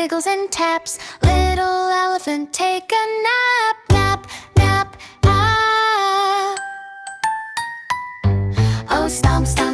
wiggles and taps. Little elephant, take a nap, nap, nap, nap. Oh, stomp, stomp.